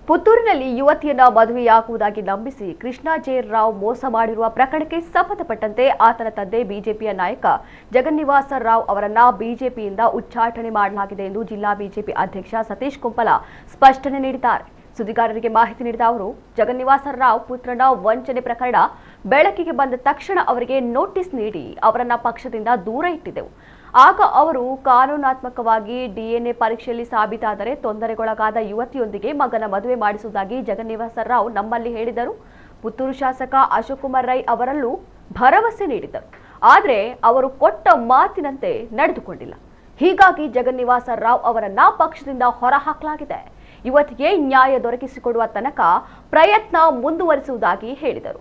ಪುತ್ತೂರಿನಲ್ಲಿ ಯುವತಿಯನ್ನ ಮದುವೆಯಾಗುವುದಾಗಿ ನಂಬಿಸಿ ಕೃಷ್ಣ ಜೆ ರಾವ್ ಮೋಸ ಮಾಡಿರುವ ಪ್ರಕರಣಕ್ಕೆ ಸಂಬಂಧಪಟ್ಟಂತೆ ಆತನ ತಂದೆ ಬಿಜೆಪಿಯ ನಾಯಕ ಜಗನ್ನಿವಾಸ ರಾವ್ ಅವರನ್ನ ಬಿಜೆಪಿಯಿಂದ ಉಚ್ಚಾಟನೆ ಮಾಡಲಾಗಿದೆ ಎಂದು ಜಿಲ್ಲಾ ಬಿಜೆಪಿ ಅಧ್ಯಕ್ಷ ಸತೀಶ್ ಕುಂಪಲ ಸ್ಪಷ್ಟನೆ ನೀಡಿದ್ದಾರೆ. ಸುದ್ದಿಗಾರರಿಗೆ ಮಾಹಿತಿ ನೀಡಿದ ಅವರು, ಜಗನ್ನಿವಾಸ ರಾವ್ ಪುತ್ರನ ವಂಚನೆ ಪ್ರಕರಣ ಬೆಳಕಿಗೆ ಬಂದ ತಕ್ಷಣ ಅವರಿಗೆ ನೋಟಿಸ್ ನೀಡಿ ಅವರನ್ನ ಪಕ್ಷದಿಂದ ದೂರ ಇಟ್ಟಿದ್ದೆವು. ಆಗ ಅವರು ಕಾನೂನಾತ್ಮಕವಾಗಿ ಡಿಎನ್ಎ ಪರೀಕ್ಷೆಯಲ್ಲಿ ಸಾಬೀತಾದರೆ ತೊಂದರೆಗೊಳಗಾದ ಯುವತಿಯೊಂದಿಗೆ ಮಗನ ಮದುವೆ ಮಾಡಿಸುವುದಾಗಿ ಜಗನ್ನಿವಾಸ ರಾವ್ ನಮ್ಮಲ್ಲಿ ಹೇಳಿದರು. ಪುತ್ತೂರು ಶಾಸಕ ಅಶೋಕ್ ಕುಮಾರ್ ರೈ ಅವರಲ್ಲೂ ಭರವಸೆ ನೀಡಿದರು. ಆದರೆ ಅವರು ಕೊಟ್ಟ ಮಾತಿನಂತೆ ನಡೆದುಕೊಂಡಿಲ್ಲ. ಹೀಗಾಗಿ ಜಗನ್ನಿವಾಸ ರಾವ್ ಅವರನ್ನ ಪಕ್ಷದಿಂದ ಹೊರಹಾಕಲಾಗಿದೆ. ಯುವತಿಗೆ ನ್ಯಾಯ ದೊರಕಿಸಿಕೊಡುವ ತನಕ ಪ್ರಯತ್ನ ಮುಂದುವರಿಸುವುದಾಗಿ ಹೇಳಿದರು.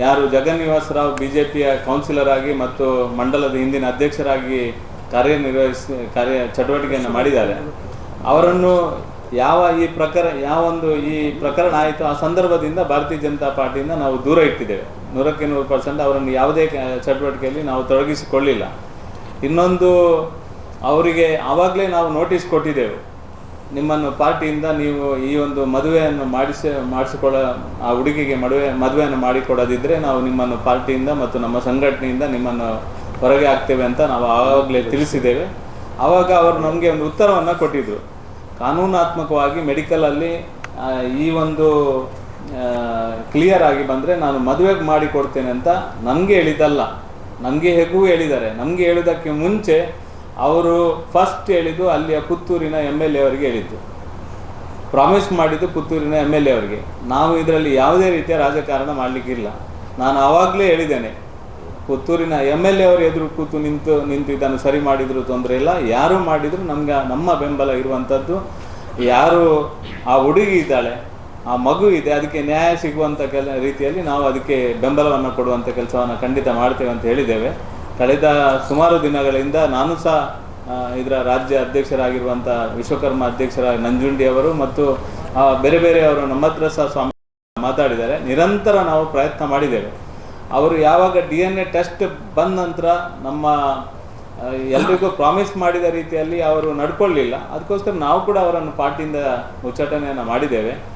ಯಾರು ಜಗನ್ನಿವಾಸ ರಾವ್ ಬಿಜೆಪಿಯ ಕೌನ್ಸಿಲರ್ ಆಗಿ ಮತ್ತು ಮಂಡಲದ ಹಿಂದಿನ ಅಧ್ಯಕ್ಷರಾಗಿ ಕಾರ್ಯ ಚಟುವಟಿಕೆಯನ್ನು ಮಾಡಿದ್ದಾರೆ, ಅವರನ್ನು ಈ ಪ್ರಕರಣ ಆಯಿತು ಆ ಸಂದರ್ಭದಿಂದ ಭಾರತೀಯ ಜನತಾ ಪಾರ್ಟಿಯಿಂದ ನಾವು ದೂರ ಇಟ್ಟಿದ್ದೇವೆ. 100% ಅವರನ್ನು ಯಾವುದೇ ಚಟುವಟಿಕೆಯಲ್ಲಿ ನಾವು ತೊಡಗಿಸಿಕೊಳ್ಳಿಲ್ಲ. ಇನ್ನೊಂದು, ಅವರಿಗೆ ಆವಾಗಲೇ ನಾವು ನೋಟಿಸ್ ಕೊಟ್ಟಿದ್ದೆವು, ನಿಮ್ಮನ್ನು ಪಾರ್ಟಿಯಿಂದ ನೀವು ಈ ಒಂದು ಮದುವೆಯನ್ನು ಮಾಡಿಸಿಕೊಳ್ಳ ಆ ಹುಡುಗಿಗೆ ಮದುವೆಯನ್ನು ಮಾಡಿಕೊಡೋದಿದ್ದರೆ ನಾವು ನಿಮ್ಮನ್ನು ಪಾರ್ಟಿಯಿಂದ ಮತ್ತು ನಮ್ಮ ಸಂಘಟನೆಯಿಂದ ನಿಮ್ಮನ್ನು ಹೊರಗೆ ಹಾಕ್ತೇವೆ ಅಂತ ನಾವು ಆವಾಗಲೇ ತಿಳಿಸಿದ್ದೇವೆ. ಆವಾಗ ಅವರು ನಮಗೆ ಒಂದು ಉತ್ತರವನ್ನು ಕೊಟ್ಟಿದ್ದರು. ಕಾನೂನಾತ್ಮಕವಾಗಿ ಮೆಡಿಕಲಲ್ಲಿ ಈ ಒಂದು ಕ್ಲಿಯರ್ ಆಗಿ ಬಂದರೆ ನಾನು ಮದುವೆಗೆ ಮಾಡಿಕೊಡ್ತೇನೆ ಅಂತ ನಮಗೆ ಹೇಳಿದ್ದಲ್ಲ, ನಮಗೆ ಹೇಗೂ ಹೇಳಿದ್ದಾರೆ. ನಮಗೆ ಹೇಳೋದಕ್ಕೆ ಮುಂಚೆ ಅವರು ಫಸ್ಟ್ ಹೇಳಿದ್ದು ಅಲ್ಲಿಯ ಪುತ್ತೂರಿನ MLA ಅವರಿಗೆ ಹೇಳಿದ್ದು, ಪ್ರಾಮಿಸ್ ಮಾಡಿದ್ದು ಪುತ್ತೂರಿನ MLA ಅವರಿಗೆ. ನಾವು ಇದರಲ್ಲಿ ಯಾವುದೇ ರೀತಿಯ ರಾಜಕಾರಣ ಮಾಡಲಿಕ್ಕಿಲ್ಲ. ನಾನು ಆವಾಗಲೇ ಹೇಳಿದ್ದೇನೆ, ಪುತ್ತೂರಿನ MLA ಅವರು ಎದುರು ಕೂತು ನಿಂತು ಇದನ್ನು ಸರಿ ಮಾಡಿದ್ರು ತೊಂದರೆ ಇಲ್ಲ, ಯಾರು ಮಾಡಿದ್ರು ನಮ್ಮ ಬೆಂಬಲ ಇರುವಂಥದ್ದು. ಯಾರು ಆ ಹುಡುಗಿ ಇದ್ದಾಳೆ, ಆ ಮಗು ಇದೆ, ಅದಕ್ಕೆ ನ್ಯಾಯ ಸಿಗುವಂಥ ರೀತಿಯಲ್ಲಿ ನಾವು ಅದಕ್ಕೆ ಬೆಂಬಲವನ್ನು ಕೊಡುವಂಥ ಕೆಲಸವನ್ನು ಖಂಡಿತ ಮಾಡ್ತೇವೆ ಅಂತ ಹೇಳಿದ್ದೇವೆ. ಕಳೆದ ಸುಮಾರು ದಿನಗಳಿಂದ ನಾನು ಸಹ ಇದರ ರಾಜ್ಯ ಅಧ್ಯಕ್ಷರಾಗಿರುವಂಥ ವಿಶ್ವಕರ್ಮ ಅಧ್ಯಕ್ಷರಾಗಿ ನಂಜುಂಡಿ ಅವರು ಮತ್ತು ಬೇರೆ ಅವರು ನಮ್ಮ ಹತ್ರ ಸಹ ಮಾತಾಡಿದ್ದಾರೆ. ನಿರಂತರ ನಾವು ಪ್ರಯತ್ನ ಮಾಡಿದ್ದೇವೆ. ಅವರು ಯಾವಾಗ DNA ಟೆಸ್ಟ್ ಬಂದ ನಂತರ ನಮ್ಮ ಎಲ್ರಿಗೂ ಪ್ರಾಮಿಸ್ ಮಾಡಿದ ರೀತಿಯಲ್ಲಿ ಅವರು ನಡ್ಕೊಳ್ಳಿಲ್ಲ. ಅದಕ್ಕೋಸ್ಕರ ನಾವು ಕೂಡ ಅವರನ್ನು ಪಾರ್ಟಿಯಿಂದ ಉಚ್ಚಾಟನೆಯನ್ನು ಮಾಡಿದ್ದೇವೆ.